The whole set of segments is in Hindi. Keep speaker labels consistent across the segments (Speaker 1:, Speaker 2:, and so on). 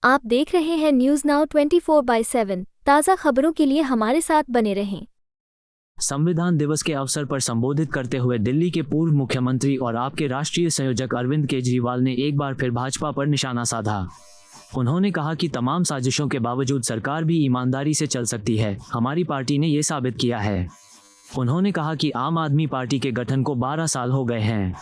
Speaker 1: आप देख रहे हैं न्यूज नाउ 24/7 ताज़ा खबरों के लिए हमारे साथ बने रहें।
Speaker 2: संविधान दिवस के अवसर पर संबोधित करते हुए दिल्ली के पूर्व मुख्यमंत्री और आपके राष्ट्रीय संयोजक अरविंद केजरीवाल ने एक बार फिर भाजपा पर निशाना साधा। उन्होंने कहा कि तमाम साजिशों के बावजूद सरकार भी ईमानदारी से चल सकती है। हमारी पार्टी ने ये साबित किया है। उन्होंने कहा कि आम आदमी पार्टी के गठन को 12 साल हो गए हैं।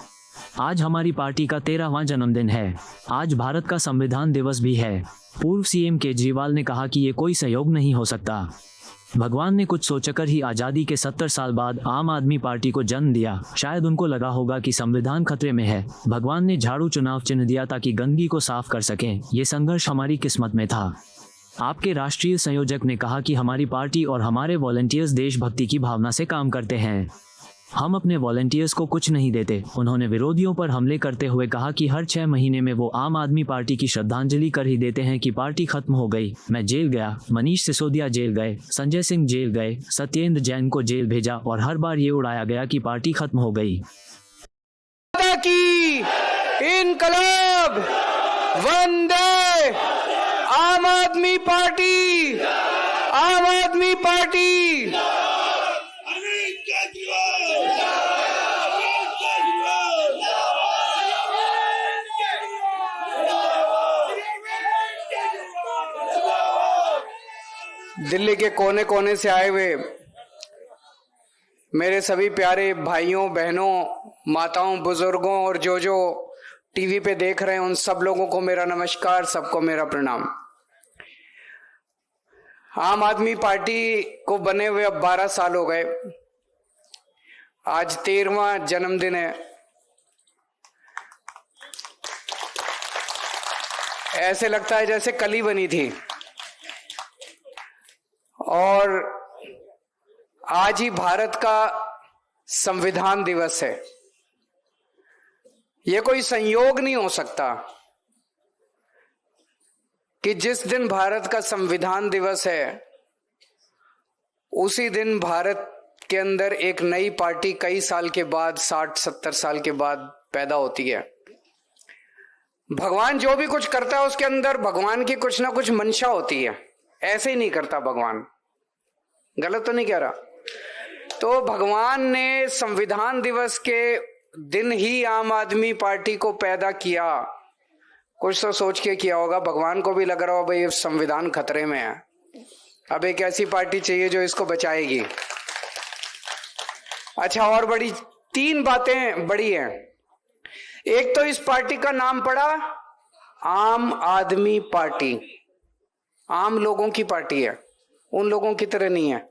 Speaker 2: आज हमारी पार्टी का 13वां जन्मदिन है। आज भारत का संविधान दिवस भी है। पूर्व सीएम केजरीवाल ने कहा कि ये कोई संयोग नहीं हो सकता। भगवान ने कुछ सोचकर ही आज़ादी के 70 साल बाद आम आदमी पार्टी को जन्म दिया। शायद उनको लगा होगा कि संविधान खतरे में है। भगवान ने झाड़ू चुनाव चिन्ह दिया ताकि गंदगी को साफ कर सकें। ये संघर्ष हमारी किस्मत में था। आपके राष्ट्रीय संयोजक ने कहा कि हमारी पार्टी और हमारे वॉलंटियर्स देशभक्ति की भावना से काम करते हैं। हम अपने वॉलंटियर्स को कुछ नहीं देते। उन्होंने विरोधियों पर हमले करते हुए कहा कि हर 6 महीने में वो आम आदमी पार्टी की श्रद्धांजलि कर ही देते हैं कि पार्टी खत्म हो गई। मैं जेल गया, मनीष सिसोदिया जेल गए, संजय सिंह जेल गए, सत्येंद्र जैन को जेल भेजा और हर बार ये उड़ाया गया कि पार्टी खत्म हो गई।
Speaker 3: इनकलाब वंदे आम आदमी पार्टी, आम आदमी पार्टी। दिल्ली के कोने कोने से आए हुए मेरे सभी प्यारे भाइयों बहनों, माताओं, बुजुर्गों और जो टीवी पे देख रहे हैं उन सब लोगों को मेरा नमस्कार, सबको मेरा प्रणाम। आम आदमी पार्टी को बने हुए अब 12 साल हो गए। आज 13वां जन्मदिन है। ऐसे लगता है जैसे कल ही बनी थी। और आज ही भारत का संविधान दिवस है। यह कोई संयोग नहीं हो सकता कि जिस दिन भारत का संविधान दिवस है उसी दिन भारत के अंदर एक नई पार्टी कई साल के बाद, 60-70 साल के बाद पैदा होती है। भगवान जो भी कुछ करता है उसके अंदर भगवान की कुछ ना कुछ मंशा होती है। ऐसे ही नहीं करता भगवान। गलत तो नहीं कह रहा? तो भगवान ने संविधान दिवस के दिन ही आम आदमी पार्टी को पैदा किया। कुछ तो सोच के किया होगा। भगवान को भी लग रहा हो भाई संविधान खतरे में है, अब एक ऐसी पार्टी चाहिए जो इसको बचाएगी। अच्छा, और बड़ी 3 बातें बड़ी हैं। एक तो इस पार्टी का नाम पड़ा आम आदमी पार्टी। आम लोगों की पार्टी है, उन लोगों की तरह नहीं है।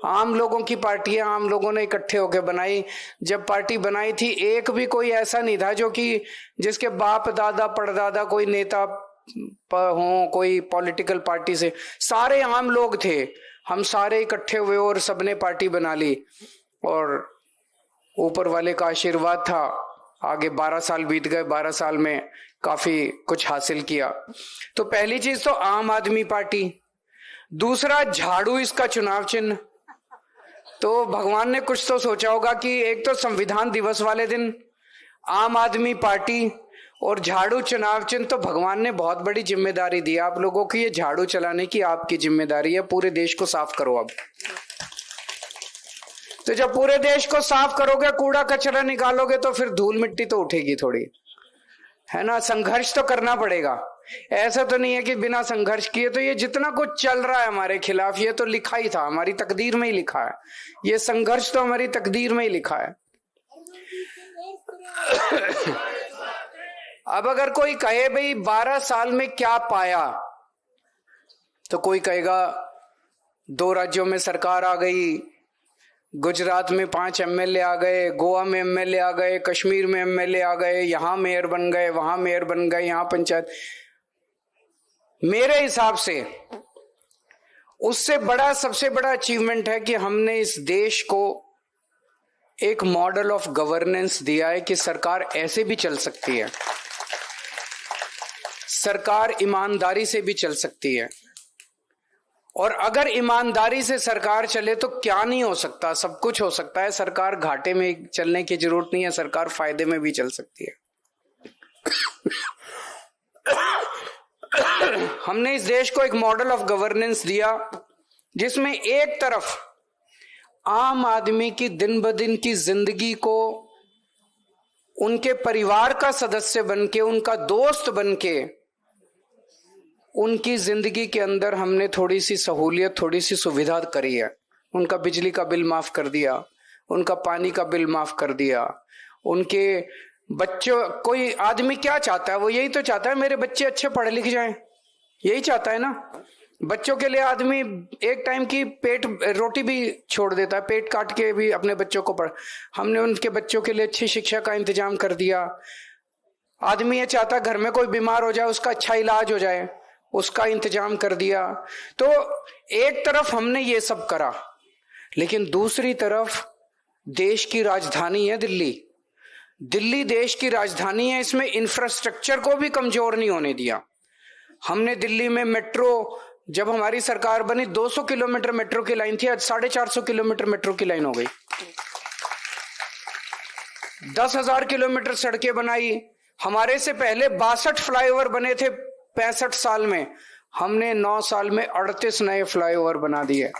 Speaker 3: आम लोगों की पार्टी है, आम लोगों ने इकट्ठे होकर बनाई। जब पार्टी बनाई थी एक भी कोई ऐसा नहीं था जो कि जिसके बाप दादा परदादा कोई नेता हो, कोई पॉलिटिकल पार्टी से। सारे आम लोग थे। हम सारे इकट्ठे हुए और सबने पार्टी बना ली और ऊपर वाले का आशीर्वाद था। आगे 12 साल बीत गए। 12 साल में काफी कुछ हासिल किया। तो पहली चीज तो आम आदमी पार्टी। दूसरा, झाड़ू इसका चुनाव चिन्ह। तो भगवान ने कुछ तो सोचा होगा कि एक तो संविधान दिवस वाले दिन आम आदमी पार्टी और झाड़ू चुनाव चिन्ह। तो भगवान ने बहुत बड़ी जिम्मेदारी दी आप लोगों की। ये झाड़ू चलाने की आपकी जिम्मेदारी है। पूरे देश को साफ करो अब। तो जब पूरे देश को साफ करोगे, कूड़ा कचरा निकालोगे, तो फिर धूल मिट्टी तो उठेगी थोड़ी, है ना। संघर्ष तो करना पड़ेगा। ऐसा तो नहीं है कि बिना संघर्ष किए। तो ये जितना कुछ चल रहा है हमारे खिलाफ, ये तो लिखा ही था, हमारी तकदीर में ही लिखा है। ये संघर्ष तो हमारी तकदीर में ही लिखा है। अब अगर कोई कहे भाई 12 साल में क्या पाया, तो कोई कहेगा 2 राज्यों में सरकार आ गई, गुजरात में 5 एमएलए आ गए, गोवा में एमएलए आ गए, कश्मीर में एमएलए आ गए, यहां मेयर बन गए, वहां मेयर बन गए, यहां पंचायत। मेरे हिसाब से उससे बड़ा, सबसे बड़ा अचीवमेंट है कि हमने इस देश को एक मॉडल ऑफ गवर्नेंस दिया है कि सरकार ऐसे भी चल सकती है, सरकार ईमानदारी से भी चल सकती है। और अगर ईमानदारी से सरकार चले तो क्या नहीं हो सकता, सब कुछ हो सकता है। सरकार घाटे में चलने की जरूरत नहीं है, सरकार फायदे में भी चल सकती है। हमने इस देश को एक मॉडल ऑफ गवर्नेंस दिया जिसमें एक तरफ आम आदमी की दिन ब दिन की जिंदगी को उनके परिवार का सदस्य बनके, उनका दोस्त बनके, उनकी जिंदगी के अंदर हमने थोड़ी सी सहूलियत, थोड़ी सी सुविधा करी है। उनका बिजली का बिल माफ कर दिया, उनका पानी का बिल माफ कर दिया, उनके बच्चों, कोई आदमी क्या चाहता है? वो यही तो चाहता है मेरे बच्चे अच्छे पढ़े लिख जाएं, यही चाहता है ना। बच्चों के लिए आदमी एक टाइम की पेट रोटी भी छोड़ देता है, पेट काट के भी अपने बच्चों को पढ़। हमने उनके बच्चों के लिए अच्छी शिक्षा का इंतजाम कर दिया। आदमी ये चाहता है घर में कोई बीमार हो जाए, उसका अच्छा इलाज हो जाए, उसका इंतजाम कर दिया। तो एक तरफ हमने ये सब करा, लेकिन दूसरी तरफ देश की राजधानी है दिल्ली। दिल्ली देश की राजधानी है, इसमें इंफ्रास्ट्रक्चर को भी कमजोर नहीं होने दिया। हमने दिल्ली में मेट्रो, जब हमारी सरकार बनी 200 किलोमीटर मेट्रो की लाइन थी, आज 450 किलोमीटर मेट्रो की लाइन हो गई। 10,000 किलोमीटर सड़कें बनाई। हमारे से पहले 62 फ्लाईओवर बने थे 65 साल में, हमने 9 साल में 38 नए फ्लाईओवर बना दिए।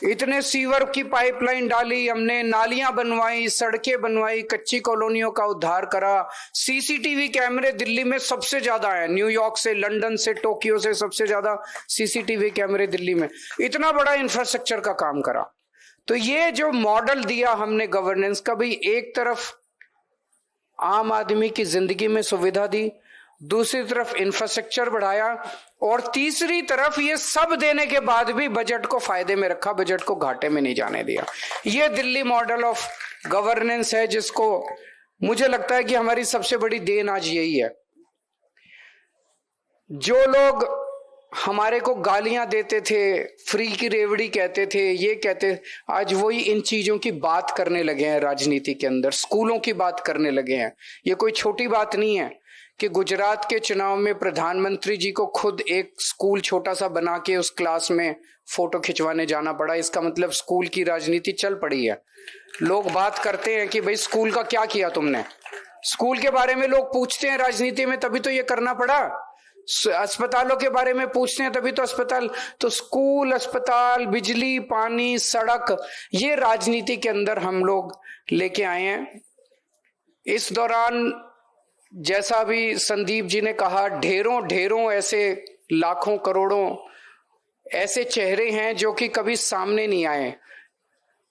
Speaker 3: इतने सीवर की पाइपलाइन डाली हमने, नालियां बनवाई, सड़कें बनवाई, कच्ची कॉलोनियों का उद्धार करा। सीसीटीवी कैमरे दिल्ली में सबसे ज्यादा है, न्यूयॉर्क से, लंदन से, टोक्यो से सबसे ज्यादा सीसीटीवी कैमरे दिल्ली में। इतना बड़ा इंफ्रास्ट्रक्चर का काम करा। तो ये जो मॉडल दिया हमने गवर्नेंस का, भाई एक तरफ आम आदमी की जिंदगी में सुविधा दी, दूसरी तरफ इंफ्रास्ट्रक्चर बढ़ाया, और तीसरी तरफ ये सब देने के बाद भी बजट को फायदे में रखा, बजट को घाटे में नहीं जाने दिया। ये दिल्ली मॉडल ऑफ गवर्नेंस है, जिसको मुझे लगता है कि हमारी सबसे बड़ी देन आज यही है। जो लोग हमारे को गालियां देते थे, फ्री की रेवड़ी कहते थे, ये कहते, आज वही इन चीजों की बात करने लगे हैं राजनीति के अंदर, स्कूलों की बात करने लगे हैं। ये कोई छोटी बात नहीं है कि गुजरात के चुनाव में प्रधानमंत्री जी को खुद एक स्कूल छोटा सा बना के उस क्लास में फोटो खिंचवाने जाना पड़ा। इसका मतलब स्कूल की राजनीति चल पड़ी है। लोग बात करते हैं कि भाई स्कूल का क्या किया तुमने, स्कूल के बारे में लोग पूछते हैं राजनीति में, तभी तो ये करना पड़ा। अस्पतालों के बारे में पूछते हैं, तभी तो अस्पताल, तो स्कूल, अस्पताल, बिजली, पानी, सड़क, ये राजनीति के अंदर हम लोग लेके आए हैं। इस दौरान जैसा भी संदीप जी ने कहा, ढेरों ढेरों ऐसे लाखों करोड़ों ऐसे चेहरे हैं जो कि कभी सामने नहीं आए।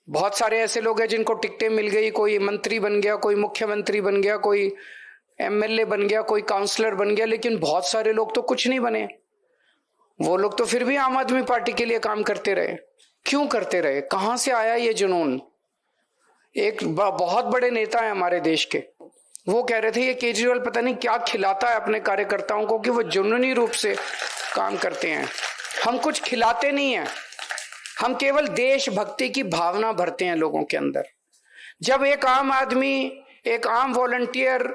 Speaker 3: बहुत सारे ऐसे लोग हैं जिनको टिकटें मिल गई, कोई मंत्री बन गया, कोई मुख्यमंत्री बन गया, कोई एमएलए बन गया, कोई काउंसलर बन गया, लेकिन बहुत सारे लोग तो कुछ नहीं बने। वो लोग तो फिर भी आम आदमी पार्टी के लिए काम करते रहे। क्यों करते रहे? कहां से आया ये जुनून? एक बहुत बड़े नेता है हमारे देश के, वो कह रहे थे ये केजरीवाल पता नहीं क्या खिलाता है अपने कार्यकर्ताओं को कि वो जुनूनी रूप से काम करते हैं। हम कुछ खिलाते नहीं हैं, हम केवल देशभक्ति की भावना भरते हैं लोगों के अंदर। जब एक आम आदमी, एक आम वॉलंटियर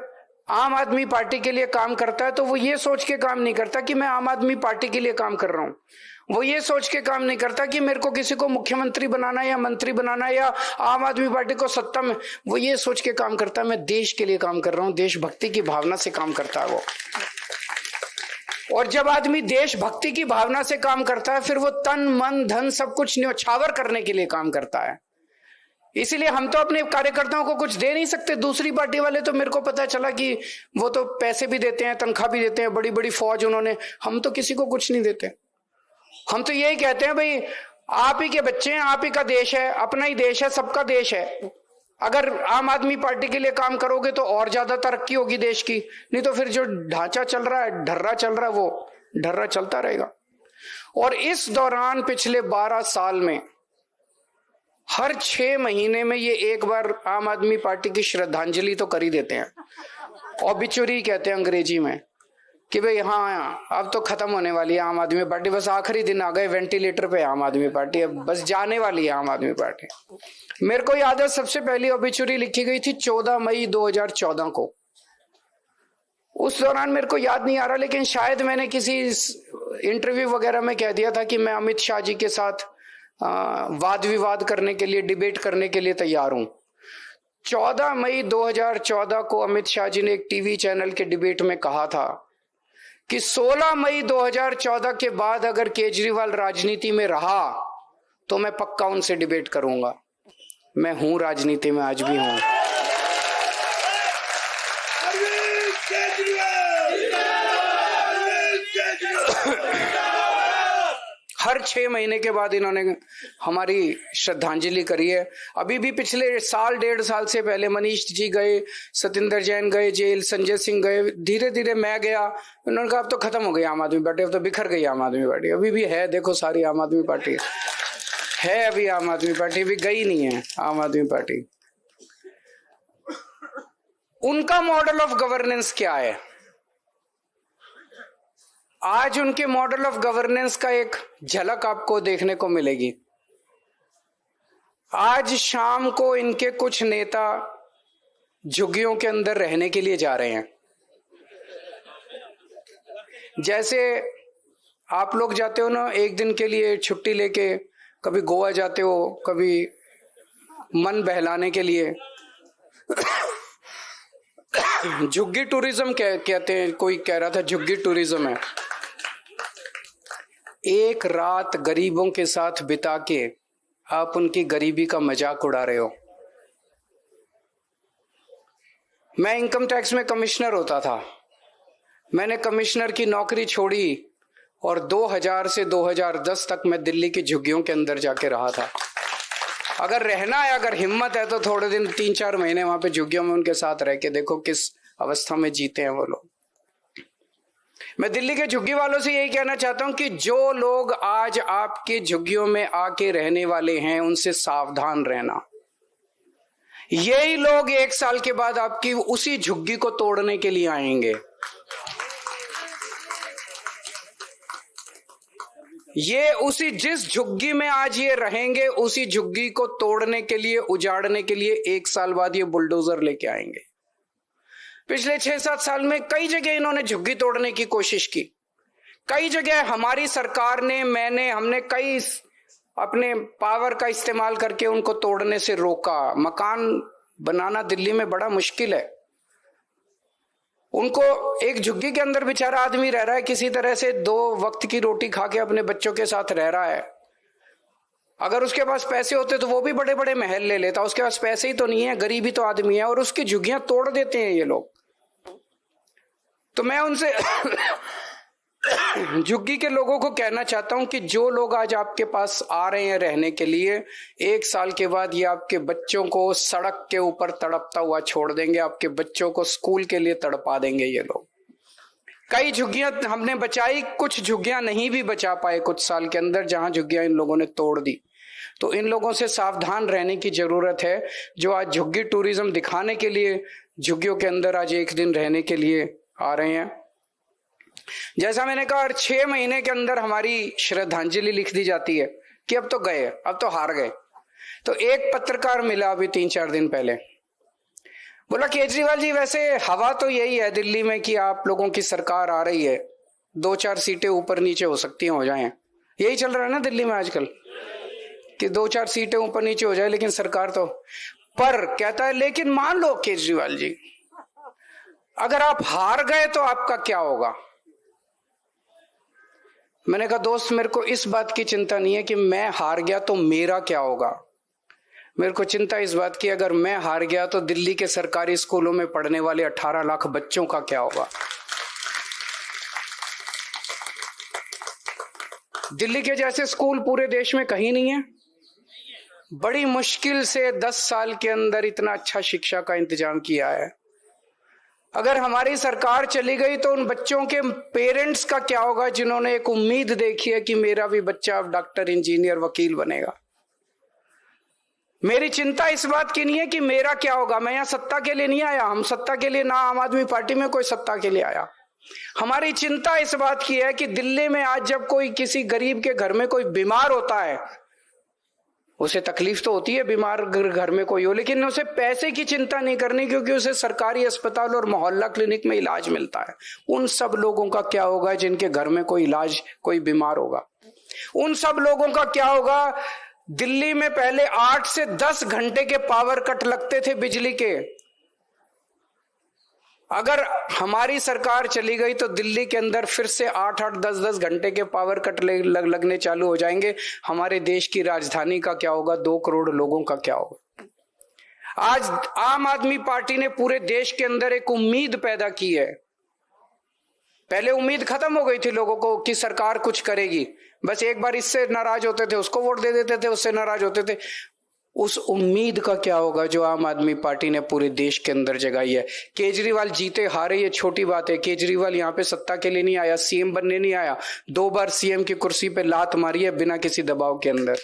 Speaker 3: आम आदमी पार्टी के लिए काम करता है, तो वो ये सोच के काम नहीं करता कि मैं आम आदमी पार्टी के लिए काम कर रहा हूं। वो ये सोच के काम नहीं करता कि मेरे को किसी को मुख्यमंत्री बनाना या मंत्री बनाना या आम आदमी पार्टी को सत्ता में, वो ये सोच के काम करता है मैं देश के लिए काम कर रहा हूं, देशभक्ति की भावना से काम करता है वो। और जब आदमी देशभक्ति की भावना से काम करता है, फिर वो तन मन धन सब कुछ न्यौछावर करने के लिए काम करता है। इसीलिए हम तो अपने कार्यकर्ताओं को कुछ दे नहीं सकते। दूसरी पार्टी वाले तो मेरे को पता चला कि वो तो पैसे भी देते हैं, तनख्वाह भी देते हैं, बड़ी बड़ी फौज उन्होंने। हम तो किसी को कुछ नहीं देते। हम तो यही कहते हैं भाई आप ही के बच्चे हैं, आप ही का देश है, अपना ही देश है, सबका देश है। अगर आम आदमी पार्टी के लिए काम करोगे तो और ज्यादा तरक्की होगी देश की, नहीं तो फिर जो ढांचा चल रहा है, ढर्रा चल रहा है, वो ढर्रा चलता रहेगा। और इस दौरान पिछले 12 साल में हर 6 महीने में ये एक बार आम आदमी पार्टी की श्रद्धांजलि तो कर ही देते हैं। ऑबिचुरी कहते हैं अंग्रेजी में, कि भाई हाँ अब तो खत्म होने वाली है आम आदमी पार्टी, बस आखिरी दिन आ गए, वेंटिलेटर पे आम आदमी पार्टी, अब बस जाने वाली है आम आदमी पार्टी। मेरे को याद है सबसे पहली ऑबिचुरी लिखी गई थी 14 मई 2014 को। उस दौरान मेरे को याद नहीं आ रहा, लेकिन शायद मैंने किसी इंटरव्यू वगैरह में कह दिया था कि मैं अमित शाह जी के साथ वाद विवाद करने के लिए, डिबेट करने के लिए तैयार हूं। 14 मई 2014 को अमित शाह जी ने एक टीवी चैनल के डिबेट में कहा था कि 16 मई 2014 के बाद अगर केजरीवाल राजनीति में रहा तो मैं पक्का उनसे डिबेट करूंगा। मैं हूं राजनीति में, आज भी हूं। हर 6 महीने के बाद इन्होंने हमारी श्रद्धांजलि करी है। अभी भी पिछले साल 1.5 साल से पहले मनीष जी गए, सतिंदर जैन गए जेल, संजय सिंह गए, धीरे धीरे मैं गया। उन्होंने कहा अब तो खत्म हो गई आम आदमी पार्टी, अब तो बिखर गई आम आदमी पार्टी। अभी भी है, देखो सारी आम आदमी पार्टी है, अभी आम आदमी पार्टी अभी गई नहीं है। आम आदमी पार्टी, उनका मॉडल ऑफ गवर्नेंस क्या है? आज उनके मॉडल ऑफ गवर्नेंस का एक झलक आपको देखने को मिलेगी। आज शाम को इनके कुछ नेता झुग्गियों के अंदर रहने के लिए जा रहे हैं। जैसे आप लोग जाते हो ना एक दिन के लिए छुट्टी लेके, कभी गोवा जाते हो, कभी मन बहलाने के लिए। झुग्गी टूरिज्म कहते हैं, कोई कह रहा था झुग्गी टूरिज्म है। एक रात गरीबों के साथ बिता के आप उनकी गरीबी का मजाक उड़ा रहे हो। मैं इनकम टैक्स में कमिश्नर होता था। मैंने कमिश्नर की नौकरी छोड़ी और 2000 से 2010 तक मैं दिल्ली की झुग्गियों के अंदर जाके रहा था। अगर रहना है, अगर हिम्मत है तो थोड़े दिन 3-4 महीने वहां पे झुग्गियों में उनके साथ रह के देखो किस अवस्था में जीते हैं वो लोग। मैं दिल्ली के झुग्गी वालों से यही कहना चाहता हूं कि जो लोग आज आपके झुग्गियों में आके रहने वाले हैं उनसे सावधान रहना। यही लोग 1 साल के बाद आपकी उसी झुग्गी को तोड़ने के लिए आएंगे। ये उसी जिस झुग्गी में आज ये रहेंगे उसी झुग्गी को तोड़ने के लिए, उजाड़ने के लिए 1 साल बाद ये बुलडोजर लेके आएंगे। पिछले 6-7 साल में कई जगह इन्होंने झुग्गी तोड़ने की कोशिश की। कई जगह हमारी सरकार ने, हमने कई अपने पावर का इस्तेमाल करके उनको तोड़ने से रोका। मकान बनाना दिल्ली में बड़ा मुश्किल है। उनको एक झुग्गी के अंदर बेचारा आदमी रह रहा है, किसी तरह से 2 वक्त की रोटी खा के अपने बच्चों के साथ रह रहा है। अगर उसके पास पैसे होते तो वो भी बड़े बड़े महल ले लेता। उसके पास पैसे ही तो नहीं है, गरीबी तो आदमी है, और उसकी झुग्गियां तोड़ देते हैं ये लोग। तो मैं उनसे झुग्गी के लोगों को कहना चाहता हूं कि जो लोग आज आपके पास आ रहे हैं रहने के लिए, 1 साल के बाद ये आपके बच्चों को सड़क के ऊपर तड़पता हुआ छोड़ देंगे। आपके बच्चों को स्कूल के लिए तड़पा देंगे ये लोग। कई झुग्गियां हमने बचाई, कुछ झुग्गियां नहीं भी बचा पाए कुछ साल के अंदर, जहां झुग्गियां इन लोगों ने तोड़ दी। तो इन लोगों से सावधान रहने की जरूरत है, जो आज झुग्गी टूरिज्म दिखाने के लिए झुग्गियों के अंदर आज 1 दिन रहने के लिए आ रहे हैं। जैसा मैंने कहा, 6 महीने के अंदर हमारी श्रद्धांजलि लिख दी जाती है कि अब तो गए, अब तो हार गए। तो एक पत्रकार मिला अभी 3-4 दिन पहले, बोला केजरीवाल जी वैसे हवा तो यही है दिल्ली में कि आप लोगों की सरकार आ रही है, 2-4 सीटें ऊपर नीचे हो सकती हैं, हो जाएं। यही चल रहा है ना दिल्ली में आजकल कि 2-4 सीटें ऊपर नीचे हो जाए, लेकिन सरकार तो। पर कहता है लेकिन मान लो केजरीवाल जी अगर आप हार गए तो आपका क्या होगा? मैंने कहा दोस्त, मेरे को इस बात की चिंता नहीं है कि मैं हार गया तो मेरा क्या होगा। मेरे को चिंता इस बात की, अगर मैं हार गया तो दिल्ली के सरकारी स्कूलों में पढ़ने वाले 18 लाख बच्चों का क्या होगा। दिल्ली के जैसे स्कूल पूरे देश में कहीं नहीं है। बड़ी मुश्किल से 10 साल के अंदर इतना अच्छा शिक्षा का इंतजाम किया है। अगर हमारी सरकार चली गई तो उन बच्चों के पेरेंट्स का क्या होगा, जिन्होंने एक उम्मीद देखी है कि मेरा भी बच्चा अब डॉक्टर, इंजीनियर, वकील बनेगा। मेरी चिंता इस बात की नहीं है कि मेरा क्या होगा। मैं यहां सत्ता के लिए नहीं आया, हम सत्ता के लिए, ना आम आदमी पार्टी में कोई सत्ता के लिए आया। हमारी चिंता इस बात की है कि दिल्ली में आज जब कोई किसी गरीब के घर में कोई बीमार होता है, उसे तकलीफ तो होती है बीमार घर में कोई हो, लेकिन उसे पैसे की चिंता नहीं करनी क्योंकि उसे सरकारी अस्पताल और मोहल्ला क्लिनिक में इलाज मिलता है। उन सब लोगों का क्या होगा जिनके घर में कोई इलाज, कोई बीमार होगा? उन सब लोगों का क्या होगा? दिल्ली में पहले 8 से 10 घंटे के पावर कट लगते थे बिजली के, अगर हमारी सरकार चली गई तो दिल्ली के अंदर फिर से 8-8, 10-10 घंटे के पावर कट लगने चालू हो जाएंगे। हमारे देश की राजधानी का क्या होगा? 2 करोड़ लोगों का क्या होगा? आज आम आदमी पार्टी ने पूरे देश के अंदर एक उम्मीद पैदा की है। पहले उम्मीद खत्म हो गई थी लोगों को कि सरकार कुछ करेगी, बस एक बार इससे नाराज होते थे उसको वोट दे देते थे, उससे नाराज होते थे। उस उम्मीद का क्या होगा जो आम आदमी पार्टी ने पूरे देश के अंदर जगाई है? केजरीवाल जीते हारे ये छोटी बात है। केजरीवाल यहाँ पे सत्ता के लिए नहीं आया, सीएम बनने नहीं आया, 2 बार सीएम की कुर्सी पे लात मारी है बिना किसी दबाव के अंदर।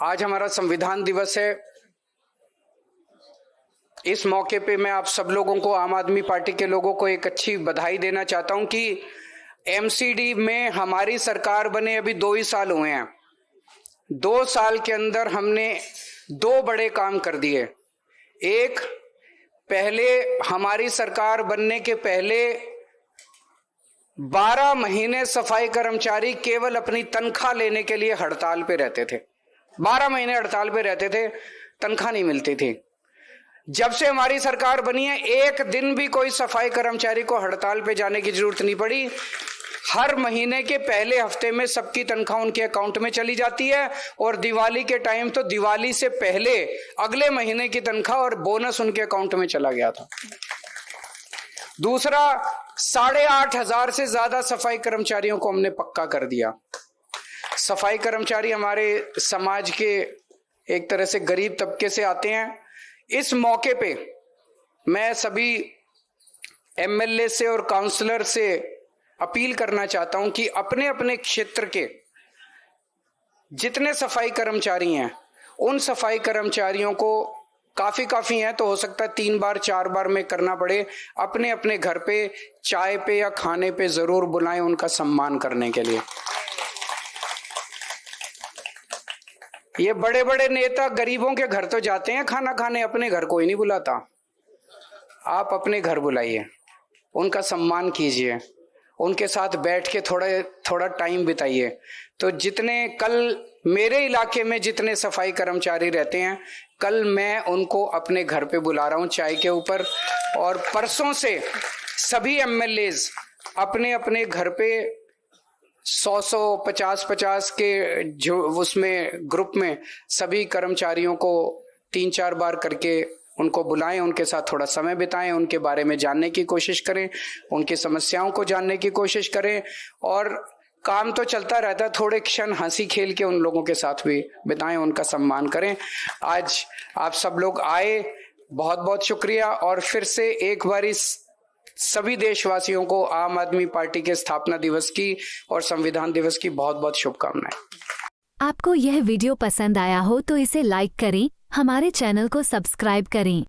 Speaker 3: आज हमारा संविधान दिवस है। इस मौके पे मैं आप सब लोगों को, आम आदमी पार्टी के लोगों को एक अच्छी बधाई देना चाहता हूं कि एमसीडी में हमारी सरकार बने अभी 2 ही साल हुए हैं। 2 साल के अंदर हमने 2 बड़े काम कर दिए। एक, पहले हमारी सरकार बनने के पहले 12 महीने सफाई कर्मचारी केवल अपनी तनख्वाह लेने के लिए हड़ताल पे रहते थे। 12 महीने हड़ताल पे रहते थे, तनख्वाह नहीं मिलती थी। जब से हमारी सरकार बनी है, एक दिन भी कोई सफाई कर्मचारी को हड़ताल पे जाने की जरूरत नहीं पड़ी। हर महीने के पहले हफ्ते में सबकी तनख्वाह उनके अकाउंट में चली जाती है और दिवाली के टाइम तो दिवाली से पहले अगले महीने की तनख्वाह और बोनस उनके अकाउंट में चला गया था। दूसरा, 8,500 से ज्यादा सफाई कर्मचारियों को हमने पक्का कर दिया। सफाई कर्मचारी हमारे समाज के एक तरह से गरीब तबके से आते हैं। इस मौके पे मैं सभी एमएलए से और काउंसलर से अपील करना चाहता हूं कि अपने अपने क्षेत्र के जितने सफाई कर्मचारी हैं, उन सफाई कर्मचारियों को काफी हैं तो हो सकता है 3 बार 4 बार में करना पड़े, अपने अपने घर पे चाय पे या खाने पे जरूर बुलाएं उनका सम्मान करने के लिए। ये बड़े बड़े नेता गरीबों के घर तो जाते हैं खाना खाने, अपने घर कोई नहीं बुलाता। आप अपने घर बुलाइए, उनका सम्मान कीजिए, उनके साथ बैठ के थोड़ा टाइम बिताइए। तो जितने कल मेरे इलाके में जितने सफाई कर्मचारी रहते हैं, कल मैं उनको अपने घर पे बुला रहा हूं चाय के ऊपर। और परसों से सभी एमएलएज अपने अपने घर पे 100 50 के जो उसमें ग्रुप में सभी कर्मचारियों को 3-4 बार करके उनको बुलाएं, उनके साथ थोड़ा समय बिताएं, उनके बारे में जानने की कोशिश करें, उनकी समस्याओं को जानने की कोशिश करें। और काम तो चलता रहता है, थोड़े क्षण हंसी खेल के उन लोगों के साथ भी बिताएं, उनका सम्मान करें। आज आप सब लोग आए, बहुत बहुत शुक्रिया। और फिर से एक बार इस सभी देशवासियों को आम आदमी पार्टी के स्थापना दिवस की और संविधान दिवस की बहुत बहुत शुभकामनाएं।
Speaker 1: आपको यह वीडियो पसंद आया हो तो इसे लाइक करें, हमारे चैनल को सब्सक्राइब करें।